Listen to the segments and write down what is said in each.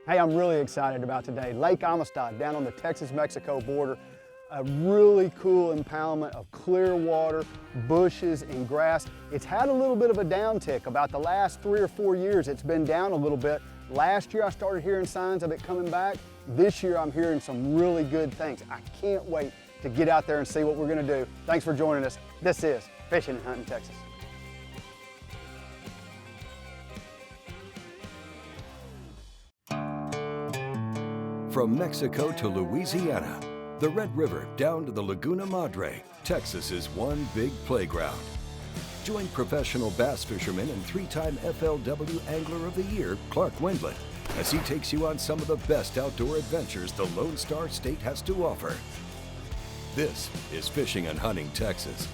Hey, I'm really excited about today. Lake Amistad down on the Texas-Mexico border. A really cool impoundment of clear water, bushes, and grass. It's had a little bit of a downtick. About the last 3 or 4 years, it's been down a little bit. Last year, I started hearing signs of it coming back. This year, I'm hearing some really good things. I can't wait to get out there and see what we're gonna do. Thanks for joining us. This is Fishing and Hunting Texas. From Mexico to Louisiana, the Red River down to the Laguna Madre, Texas is one big playground. Join professional bass fisherman and 3-time FLW Angler of the Year, Clark Wendlandt, as he takes you on some of the best outdoor adventures the Lone Star State has to offer. This is Fishing and Hunting Texas.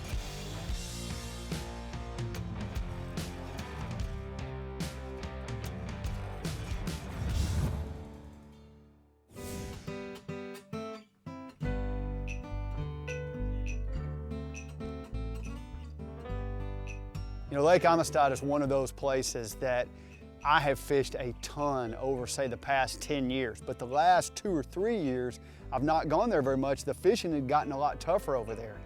You know, Lake Amistad is one of those places that I have fished a ton over, say, the past 10 years. But the last 2 or 3 years, I've not gone there very much. The fishing had gotten a lot tougher over there.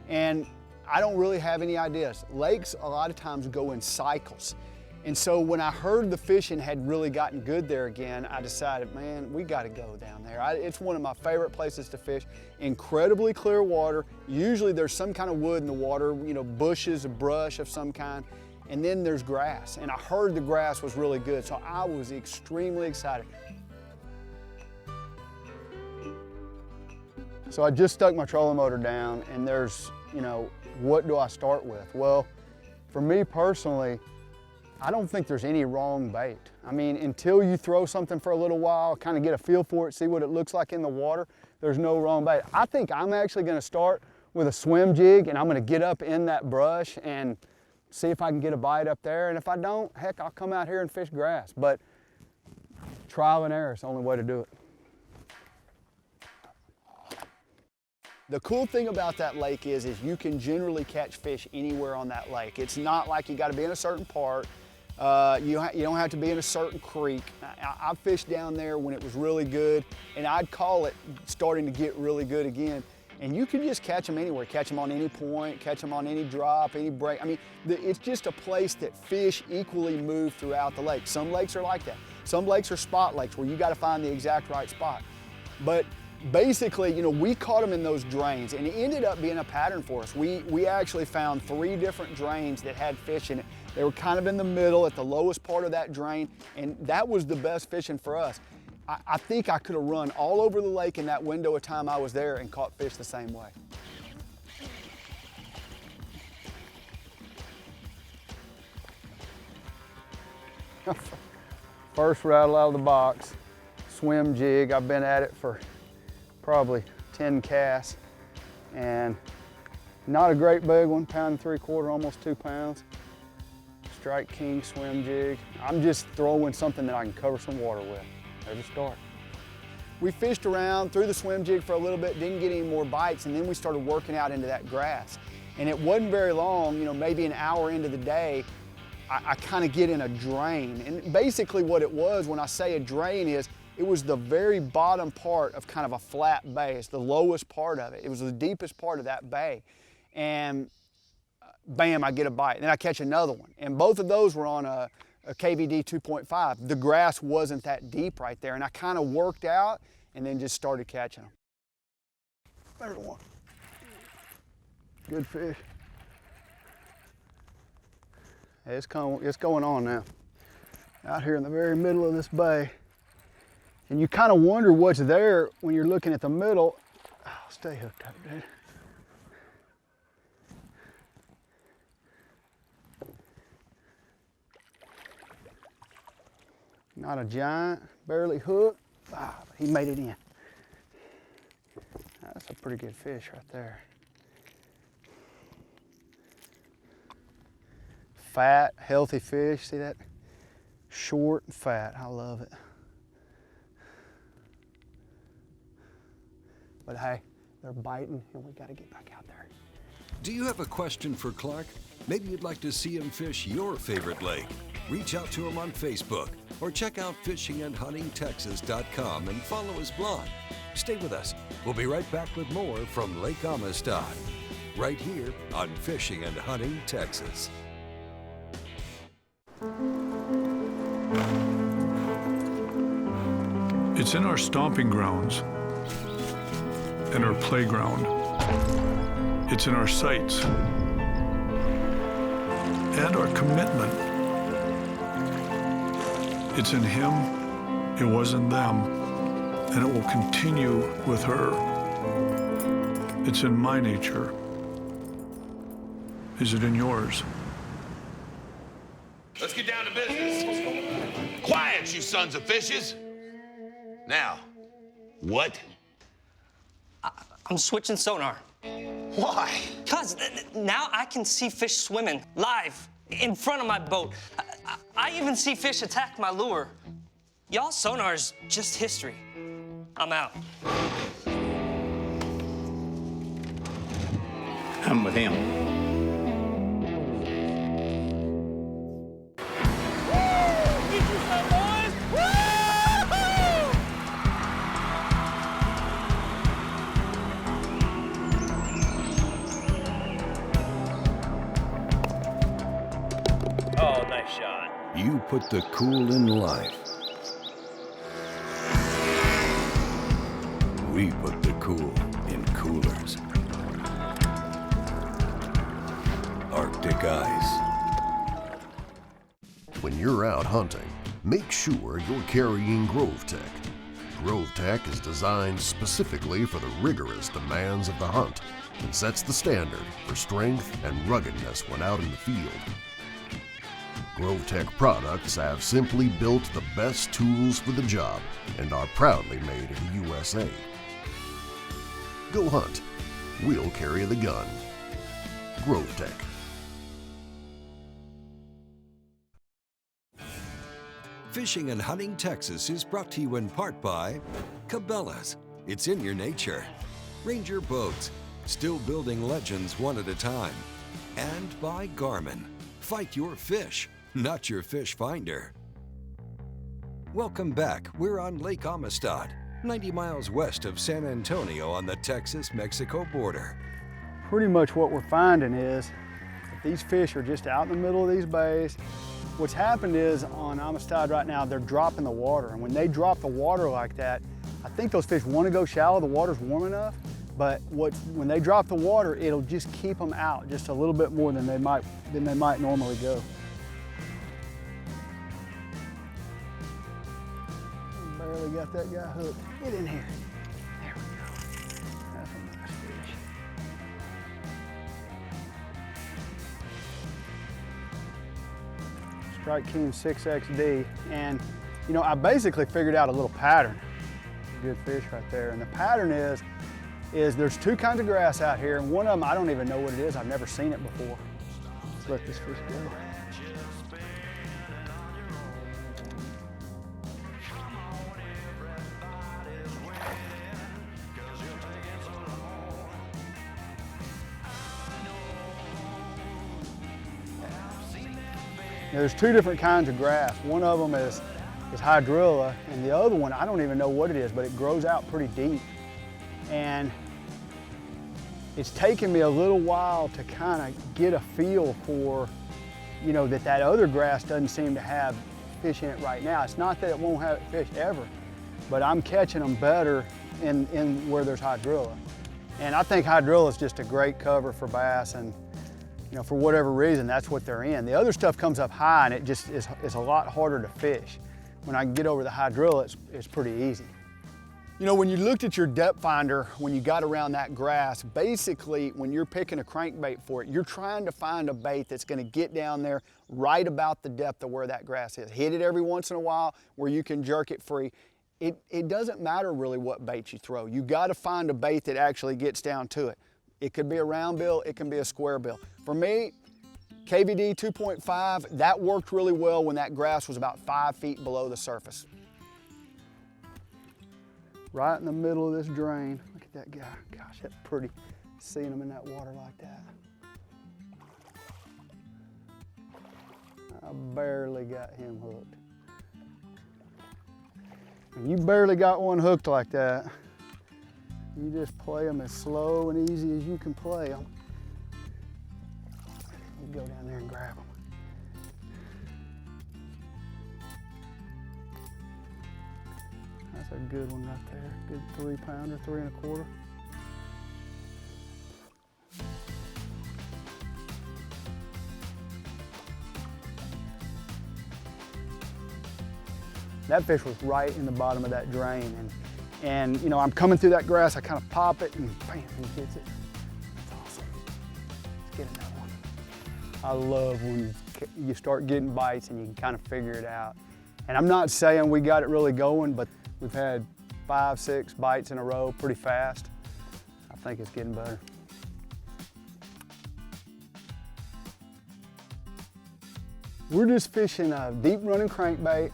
And I don't really have any ideas. Lakes, a lot of times, go in cycles. And so when I heard the fishing had really gotten good there again, I decided, man, we got to go down there. It's one of my favorite places to fish. Incredibly clear water. Usually there's some kind of wood in the water, you know, bushes, a brush of some kind. And then there's grass. And I heard the grass was really good, so I was extremely excited. So I just stuck my trolling motor down, and there's, you know, what do I start with? Well, for me personally, I don't think there's any wrong bait. I mean, until you throw something for a little while, kind of get a feel for it, see what it looks like in the water, there's no wrong bait. I think I'm actually gonna start with a swim jig, and I'm gonna get up in that brush and see if I can get a bite up there. And if I don't, heck, I'll come out here and fish grass. But trial and error is the only way to do it. The cool thing about that lake is you can generally catch fish anywhere on that lake. It's not like you got to be in a certain part. You don't have to be in a certain creek. I fished down there when it was really good, and I'd call it starting to get really good again. And you can just catch them anywhere. Catch them on any point, catch them on any drop, any break. I mean, it's just a place that fish equally move throughout the lake. Some lakes are like that. Some lakes are spot lakes where you got to find the exact right spot. But basically, you know, we caught them in those drains, and it ended up being a pattern for us. We actually found 3 different drains that had fish in it. They were kind of in the middle at the lowest part of that drain, and that was the best fishing for us. I think I could have run all over the lake in that window of time I was there and caught fish the same way. First rattle out of the box, swim jig. I've been at it for probably 10 casts, and not a great big one, 1 3/4 pounds, almost 2 pounds. Strike King swim jig. I'm just throwing something that I can cover some water with. There's a start. We fished around, threw the swim jig for a little bit, didn't get any more bites, and then we started working out into that grass. And it wasn't very long, you know, maybe an hour into the day, I kind of get in a drain. And basically what it was, when I say a drain, is it was the very bottom part of kind of a flat bay. It's the lowest part of it. It was the deepest part of that bay. And bam, I get a bite. And then I catch another one. And both of those were on a KVD 2.5. The grass wasn't that deep right there, and I kind of worked out and then just started catching them. There's one. Good fish. It's going on now. Out here in the very middle of this bay. And you kind of wonder what's there when you're looking at the middle. Oh, stay hooked up, dude. Not a giant, barely hooked. Ah, but he made it in. That's a pretty good fish right there. Fat, healthy fish. See that? Short and fat. I love it. But hey, they're biting, and we got to get back out there. Do you have a question for Clark? Maybe you'd like to see him fish your favorite lake. Reach out to him on Facebook or check out fishingendhuntingtexas.com and follow his blog. Stay with us. We'll be right back with more from Lake Amistad, right here on Fishing and Hunting Texas. It's in our stomping grounds and our playground. It's in our sights and our commitment. It's in him, it was in them, and it will continue with her. It's in my nature. Is it in yours? Let's get down to business. Quiet, you sons of fishes. Now, what? I'm switching sonar. Why? Because now I can see fish swimming live in front of my boat. I even see fish attack my lure. Y'all's sonar's just history. I'm out. I'm with him. Oh, nice shot. You put the cool in life. We put the cool in coolers. Arctic ice. When you're out hunting, make sure you're carrying GroveTech. GroveTech is designed specifically for the rigorous demands of the hunt and sets the standard for strength and ruggedness when out in the field. GroveTech products have simply built the best tools for the job and are proudly made in the USA. Go hunt. We'll carry the gun. GroveTech. Fishing and Hunting Texas is brought to you in part by Cabela's. It's in your nature. Ranger Boats, still building legends one at a time. And by Garmin. Fight your fish, not your fish finder. Welcome back. We're on Lake Amistad, 90 miles west of San Antonio on the Texas-Mexico border. Pretty much what we're finding is that these fish are just out in the middle of these bays. What's happened is on Amistad right now, they're dropping the water. And when they drop the water like that, I think those fish want to go shallow, the water's warm enough, but when they drop the water, it'll just keep them out just a little bit more than they might normally go. Barely got that guy hooked. Get in here. There we go. That's a nice fish. Strike King 6XD, and you know, I basically figured out a little pattern. Good fish right there, and the pattern is there's two kinds of grass out here, and one of them I don't even know what it is. I've never seen it before. Let's let this fish go. Now, there's two different kinds of grass. One of them is hydrilla, and the other one, I don't even know what it is, but it grows out pretty deep. And it's taken me a little while to kind of get a feel for, you know, that other grass doesn't seem to have fish in it right now. It's not that it won't have fish ever, but I'm catching them better in where there's hydrilla. And I think hydrilla is just a great cover for bass, and you know, for whatever reason, that's what they're in. The other stuff comes up high and it just is a lot harder to fish. When I can get over the hydrilla, it's pretty easy. You know, when you looked at your depth finder, when you got around that grass, basically when you're picking a crankbait for it, you're trying to find a bait that's gonna get down there right about the depth of where that grass is. Hit it every once in a while where you can jerk it free. It doesn't matter really what bait you throw. You gotta find a bait that actually gets down to it. It could be a round bill, it can be a square bill. For me, KVD 2.5, that worked really well when that grass was about 5 feet below the surface. Right in the middle of this drain. Look at that guy. Gosh, that's pretty, seeing him in that water like that. I barely got him hooked. When you barely got one hooked like that, you just play them as slow and easy as you can play them. You go down there and grab them. That's a good one right there. Good 3-pounder, 3 1/4. That fish was right in the bottom of that drain, and you know, I'm coming through that grass, I kind of pop it, and bam, he gets it. That's awesome. Let's get another one. I love when you start getting bites and you can kind of figure it out. And I'm not saying we got it really going, but we've had 5, 6 bites in a row pretty fast. I think it's getting better. We're just fishing a deep running crankbait.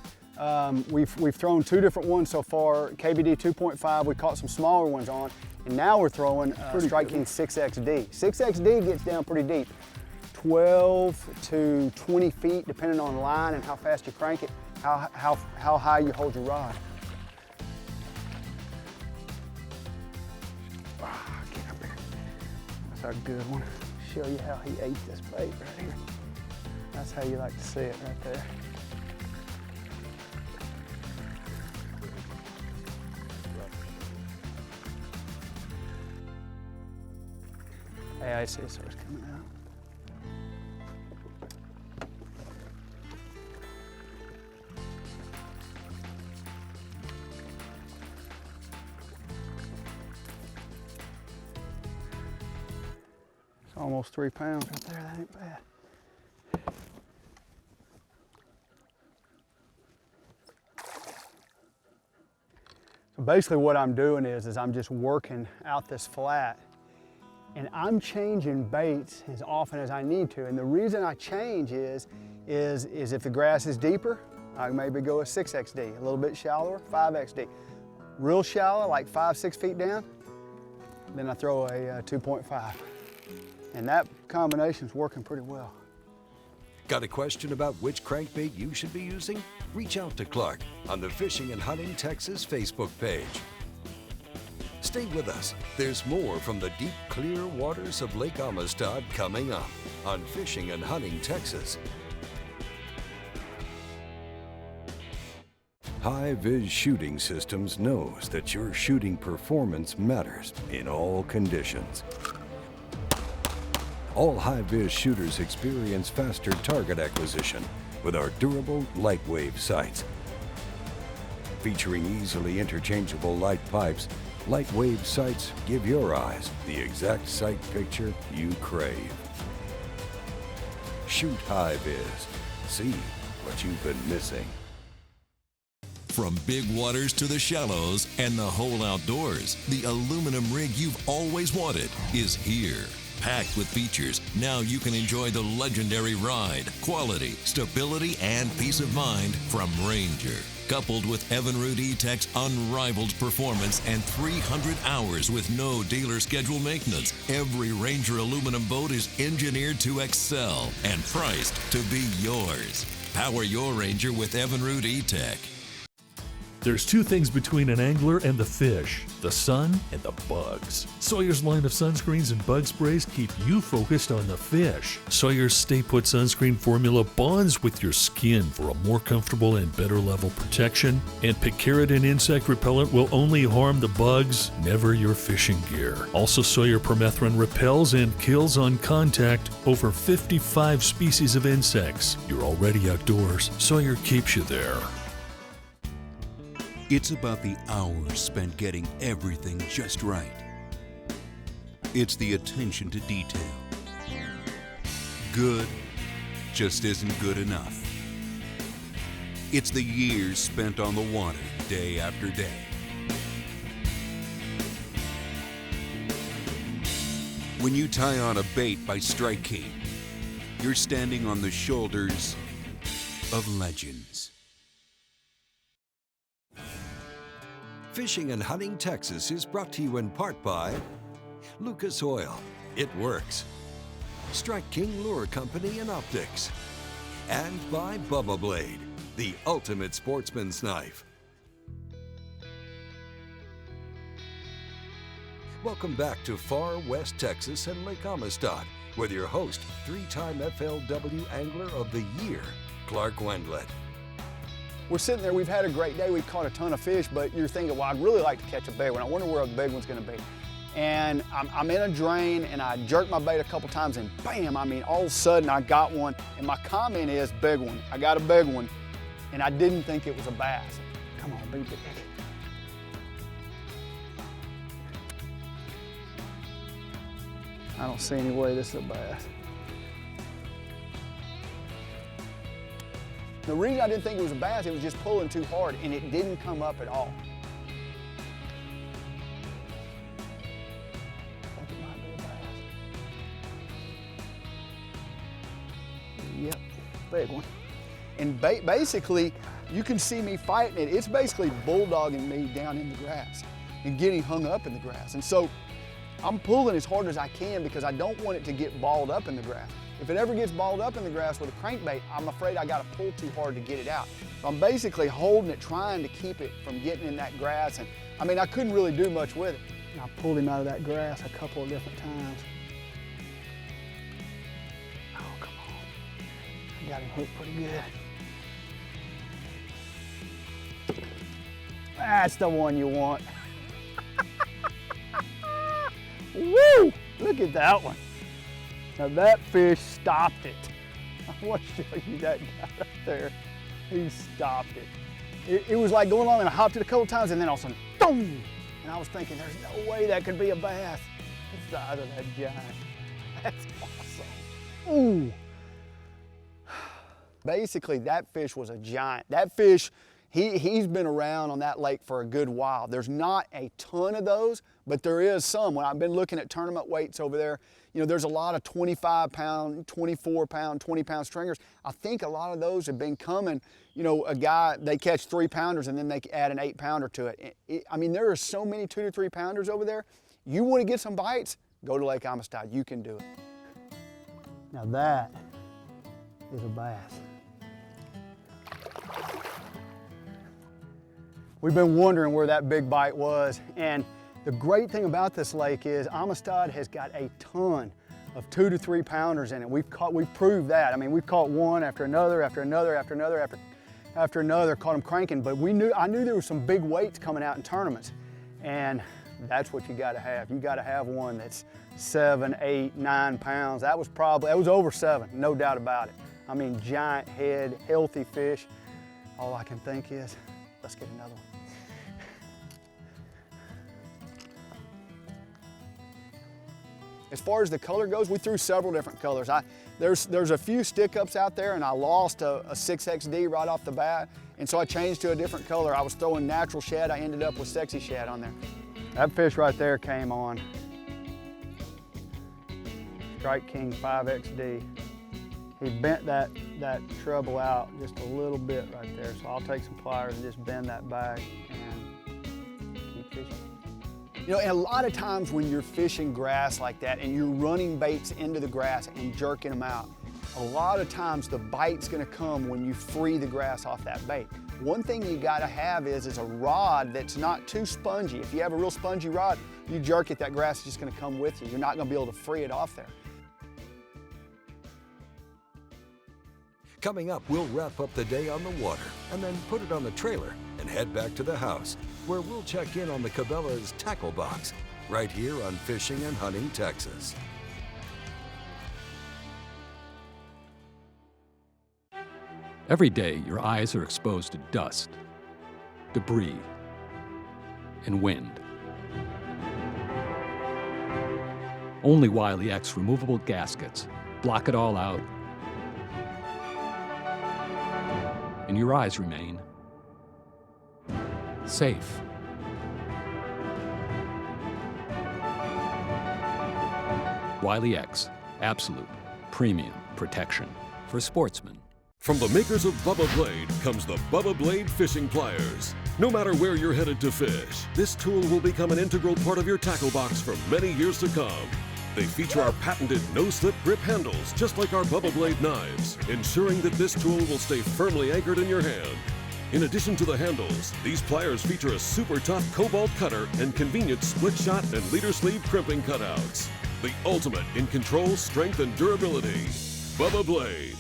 We've thrown 2 different ones so far, KBD 2.5, we caught some smaller ones on, and now we're throwing Strike King 6XD. 6XD gets down pretty deep, 12 to 20 feet, depending on the line and how fast you crank it, how high you hold your rod. Get up here. That's a good one. Show you how he ate this bait right here. That's how you like to see it right there. Hey, I see it starts coming out. It's almost 3 pounds right there, that ain't bad. So basically what I'm doing is I'm just working out this flat, and I'm changing baits as often as I need to. And the reason I change is if the grass is deeper, I maybe go a 6XD, a little bit shallower, 5XD. Real shallow, like 5, 6 feet down, then I throw a 2.5. And that combination's working pretty well. Got a question about which crankbait you should be using? Reach out to Clark on the Fishing and Hunting Texas Facebook page. Stay with us. There's more from the deep, clear waters of Lake Amistad coming up on Fishing and Hunting Texas. High-Vis Shooting Systems knows that your shooting performance matters in all conditions. All high-vis shooters experience faster target acquisition with our durable light wave sights. Featuring easily interchangeable light pipes, light wave sights give your eyes the exact sight picture you crave. Shoot high-vis. See what you've been missing. From big waters to the shallows and the whole outdoors, the aluminum rig you've always wanted is here. Packed with features, now you can enjoy the legendary ride, quality, stability, and peace of mind from Ranger. Coupled with Evinrude E-Tech's unrivaled performance and 300 hours with no dealer schedule maintenance, every Ranger aluminum boat is engineered to excel and priced to be yours. Power your Ranger with Evinrude E-Tech. There's 2 things between an angler and the fish, the sun and the bugs. Sawyer's line of sunscreens and bug sprays keep you focused on the fish. Sawyer's Stay Put sunscreen formula bonds with your skin for a more comfortable and better level protection. And picaridin insect repellent will only harm the bugs, never your fishing gear. Also, Sawyer permethrin repels and kills on contact over 55 species of insects. You're already outdoors. Sawyer keeps you there. It's about the hours spent getting everything just right. It's the attention to detail. Good just isn't good enough. It's the years spent on the water day after day. When you tie on a bait by Strike King, you're standing on the shoulders of legends. Fishing and Hunting Texas is brought to you in part by Lucas Oil. It works. Strike King Lure Company and Optics. and by Bubba Blade, the ultimate sportsman's knife. Welcome back to Far West Texas and Lake Amistad with your host, 3-time FLW Angler of the Year, Clark Wendlandt. We're sitting there, we've had a great day, we've caught a ton of fish, but you're thinking, well, I'd really like to catch a big one. I wonder where a big one's gonna be. And I'm in a drain and I jerked my bait a couple times and bam, I mean, all of a sudden I got one. And my comment is, big one. I got a big one. And I didn't think it was a bass. Come on, be big. I don't see any way this is a bass. The reason I didn't think it was a bass, it was just pulling too hard and it didn't come up at all. I think it might be a bass. Yep, big one. And basically, you can see me fighting it. It's basically bulldogging me down in the grass and getting hung up in the grass. And so I'm pulling as hard as I can because I don't want it to get balled up in the grass. If it ever gets balled up in the grass with a crankbait, I'm afraid I gotta pull too hard to get it out. So I'm basically holding it, trying to keep it from getting in that grass. And I mean, I couldn't really do much with it. And I pulled him out of that grass a couple of different times. Oh, come on. I got him hooked pretty good. That's the one you want. Woo! Look at that one. Now that fish stopped it. I want to show you that guy right there. He stopped it. It was like going along and I hopped it a couple times and then all of a sudden, boom! And I was thinking, there's no way that could be a bass. It's the size of that giant. That's awesome. Ooh. Basically, that fish was a giant. That fish, he's been around on that lake for a good while. There's not a ton of those, but there is some. When I've been looking at tournament weights over there, you know, there's a lot of 25-pound, 24-pound, 20-pound stringers. I think a lot of those have been coming, you know, a guy, they catch 3-pounders and then they add an 8-pounder to it. I mean, there are so many 2 to 3-pounders over there. You want to get some bites, go to Lake Amistad, you can do it. Now that is a bass. We've been wondering where that big bite was, and the great thing about this lake is Amistad has got a ton of 2 to 3-pounders in it. We've proved that. I mean, we've caught one after another, after another, after another, after another, caught them cranking, but I knew there were some big weights coming out in tournaments, and that's what you gotta have. You gotta have one that's 7, 8, 9 pounds. That was over 7, no doubt about it. I mean, giant head, healthy fish. All I can think is, let's get another one. As far as the color goes, we threw several different colors. There's a few stick-ups out there, and I lost a 6XD right off the bat, and so I changed to a different color. I was throwing natural shad. I ended up with sexy shad on there. That fish right there came on Strike King 5XD. He bent that treble out just a little bit right there, so I'll take some pliers and just bend that back and keep fishing. You know, and a lot of times when you're fishing grass like that and you're running baits into the grass and jerking them out, a lot of times the bite's gonna come when you free the grass off that bait. One thing you gotta have is a rod that's not too spongy. If you have a real spongy rod, you jerk it, that grass is just gonna come with you. You're not gonna be able to free it off there. Coming up, we'll wrap up the day on the water and then put it on the trailer and head back to the house, where we'll check in on the Cabela's tackle box, right here on Fishing and Hunting Texas. Every day, your eyes are exposed to dust, debris, and wind. Only Wiley X removable gaskets block it all out, and your eyes remain safe. Wiley X, absolute premium protection for sportsmen. From the makers of Bubba Blade comes the Bubba Blade Fishing Pliers. No matter where you're headed to fish, this tool will become an integral part of your tackle box for many years to come. They feature our patented no-slip grip handles, just like our Bubba Blade knives, ensuring that this tool will stay firmly anchored in your hand. In addition to the handles, these pliers feature a super tough cobalt cutter and convenient split shot and leader sleeve crimping cutouts. The ultimate in control, strength, and durability. Bubba Blade.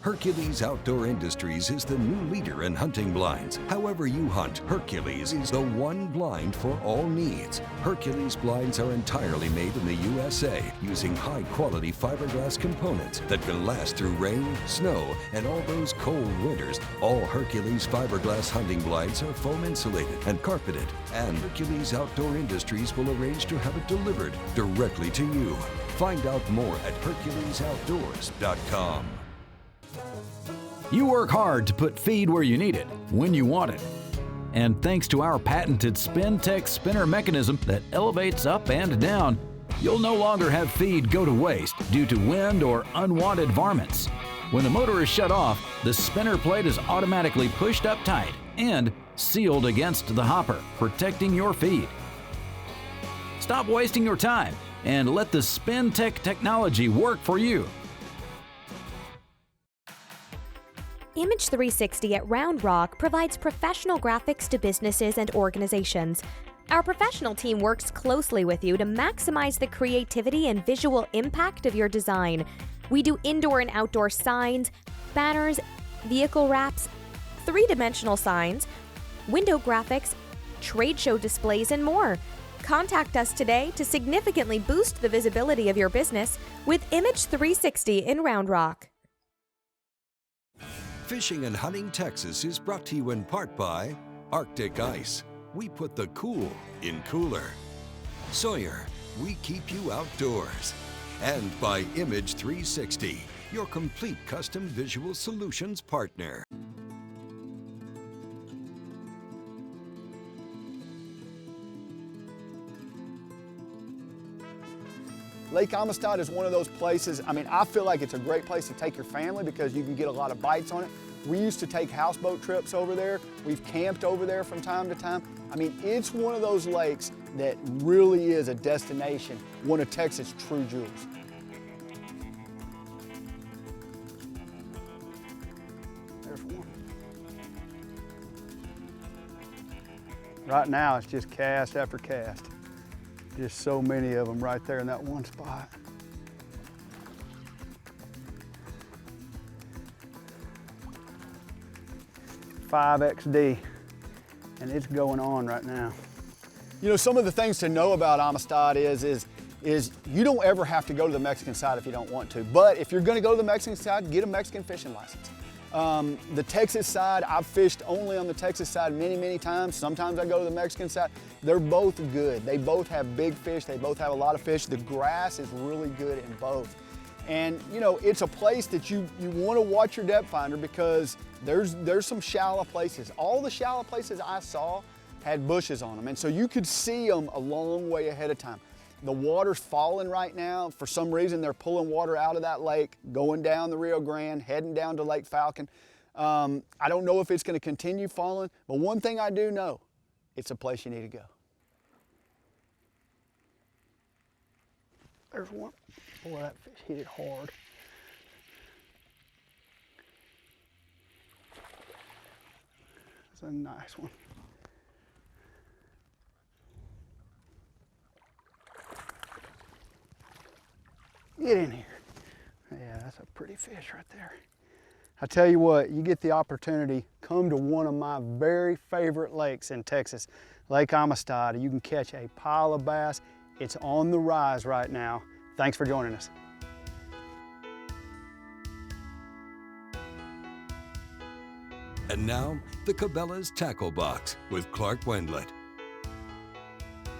Hercules Outdoor Industries is the new leader in hunting blinds. However you hunt, Hercules is the one blind for all needs. Hercules blinds are entirely made in the USA using high-quality fiberglass components that can last through rain, snow, and all those cold winters. All Hercules fiberglass hunting blinds are foam insulated and carpeted, and Hercules Outdoor Industries will arrange to have it delivered directly to you. Find out more at HerculesOutdoors.com. You work hard to put feed where you need it, when you want it. And thanks to our patented SpinTech spinner mechanism that elevates up and down, you'll no longer have feed go to waste due to wind or unwanted varmints. When the motor is shut off, the spinner plate is automatically pushed up tight and sealed against the hopper, protecting your feed. Stop wasting your time and let the SpinTech technology work for you. Image 360 at Round Rock provides professional graphics to businesses and organizations. Our professional team works closely with you to maximize the creativity and visual impact of your design. We do indoor and outdoor signs, banners, vehicle wraps, three-dimensional signs, window graphics, trade show displays, and more. Contact us today to significantly boost the visibility of your business with Image 360 in Round Rock. Fishing and Hunting Texas is brought to you in part by Arctic Ice. We put the cool in cooler. Sawyer, we keep you outdoors. And by Image 360, your complete custom visual solutions partner. Lake Amistad is one of those places, I feel like it's a great place to take your family because you can get a lot of bites on it. We used to take houseboat trips over there. We've camped over there from time to time. It's one of those lakes that really is a destination, one of Texas' true jewels. There's one. Right now, it's just cast after cast. Just so many of them right there in that one spot. $5XD, and it's going on right now. You know, some of the things to know about Amistad is you don't ever have to go to the Mexican side if you don't want to. But if you're going to go to the Mexican side, get a Mexican fishing license. The Texas side, I've fished only on the Texas side many, many times. Sometimes I go to the Mexican side. They're both good. They both have big fish. They both have a lot of fish. The grass is really good in both. And you know, it's a place that you want to watch your depth finder because there's some shallow places. All the shallow places I saw had bushes on them. And so you could see them a long way ahead of time. The water's falling right now. For some reason, they're pulling water out of that lake, going down the Rio Grande, heading down to Lake Falcon. I don't know if it's going to continue falling, but one thing I do know, it's a place you need to go. There's one. Boy, that fish hit it hard. That's a nice one. Get in here. Yeah, that's a pretty fish right there. I tell you what, you get the opportunity, come to one of my very favorite lakes in Texas, Lake Amistad. You can catch a pile of bass. It's on the rise right now. Thanks for joining us. And now, the Cabela's Tackle Box with Clark Wendlandt.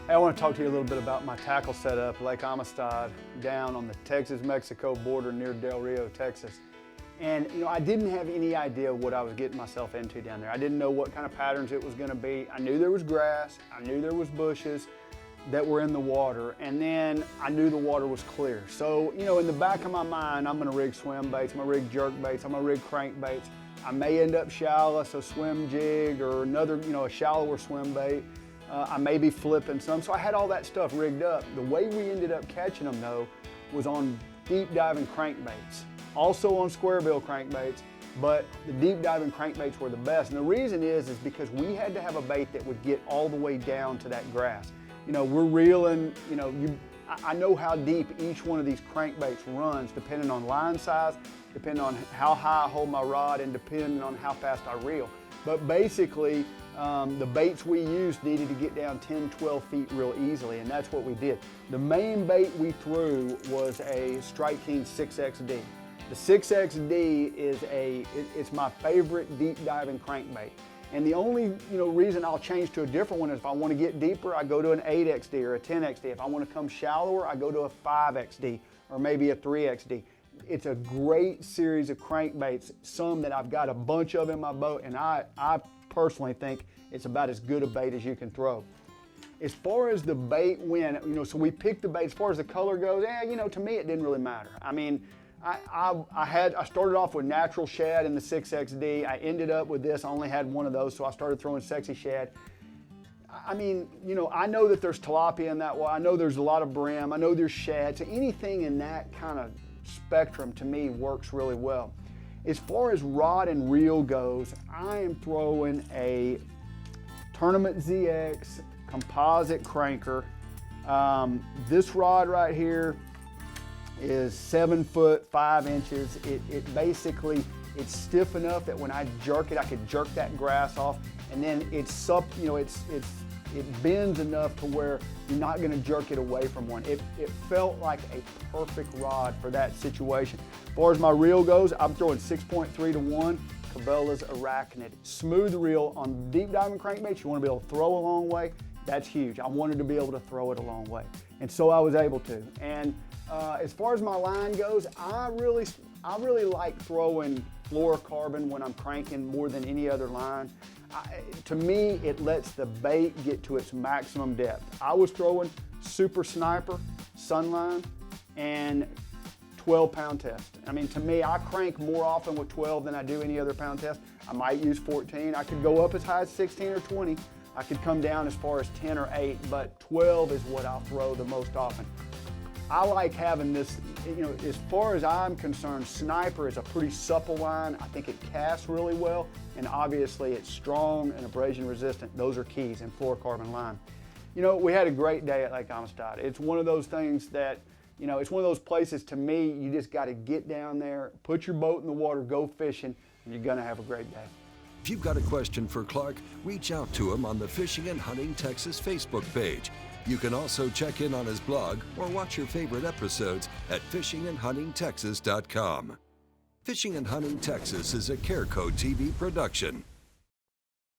Hey, I want to talk to you a little bit about my tackle setup, Lake Amistad, down on the Texas-Mexico border near Del Rio, Texas. And you know, I didn't have any idea what I was getting myself into down there. I didn't know what kind of patterns it was going to be. I knew there was grass, I knew there was bushes that were in the water, and then I knew the water was clear. So, you know, in the back of my mind, I'm going to rig swim baits, I'm going to rig jerk baits, I'm going to rig crank baits. I may end up shallow, so swim jig or another, you know, a shallower swim bait. I may be flipping some, so I had all that stuff rigged up. The way we ended up catching them though was on deep diving crankbaits, also on square bill crankbaits, but the deep diving crankbaits were the best. And the reason is because we had to have a bait that would get all the way down to that grass. You know, we're reeling, you know, I know how deep each one of these crankbaits runs depending on line size, depending on how high I hold my rod, and depending on how fast I reel. But basically, the baits we used needed to get down 10, 12 feet real easily, and that's what we did. The main bait we threw was a Strike King 6XD. The 6XD is it's my favorite deep diving crankbait. And the only reason I'll change to a different one is if I want to get deeper, I go to an 8XD or a 10XD. If I want to come shallower, I go to a 5XD or maybe a 3XD. It's a great series of crankbaits, some that I've got a bunch of in my boat, and I personally think it's about as good a bait as you can throw. As far as the bait went, so we picked the bait. As far as the color goes, to me it didn't really matter. I mean, I started off with natural shad in the 6XD. I ended up with this. I only had one of those, so I started throwing sexy shad. I mean, I know that there's tilapia in that way. I know there's a lot of brim. I know there's shad. So anything in that kind of spectrum to me works really well. As far as rod and reel goes, I am throwing a Tournament ZX composite cranker. This rod right here is 7 foot 5 inches. It basically, it's stiff enough that when I jerk it, I could jerk that grass off, and then it bends enough to where you're not going to jerk it away from one. It felt like a perfect rod for that situation. As far as my reel goes, I'm throwing 6.3 to 1 Cabela's Arachnid. Smooth reel. On deep diving crankbaits, you want to be able to throw a long way. That's huge. I wanted to be able to throw it a long way, and so I was able to. And as far as my line goes, I really like throwing fluorocarbon when I'm cranking more than any other line. To me, it lets the bait get to its maximum depth. I was throwing Super Sniper, Sunline, and 12-pound test. I mean, to me, I crank more often with 12 than I do any other pound test. I might use 14. I could go up as high as 16 or 20. I could come down as far as 10 or 8, but 12 is what I'll throw the most often. I like having this, as far as I'm concerned, Sniper is a pretty supple line. I think it casts really well, and obviously it's strong and abrasion resistant. Those are keys in fluorocarbon line. We had a great day at Lake Amistad. It's one of those things that, it's one of those places, to me, you just got to get down there, put your boat in the water, go fishing, and you're going to have a great day. If you've got a question for Clark, reach out to him on the Fishing and Hunting Texas Facebook page. You can also check in on his blog or watch your favorite episodes at fishingandhuntingtexas.com. Fishing and Hunting Texas is a Careco TV production.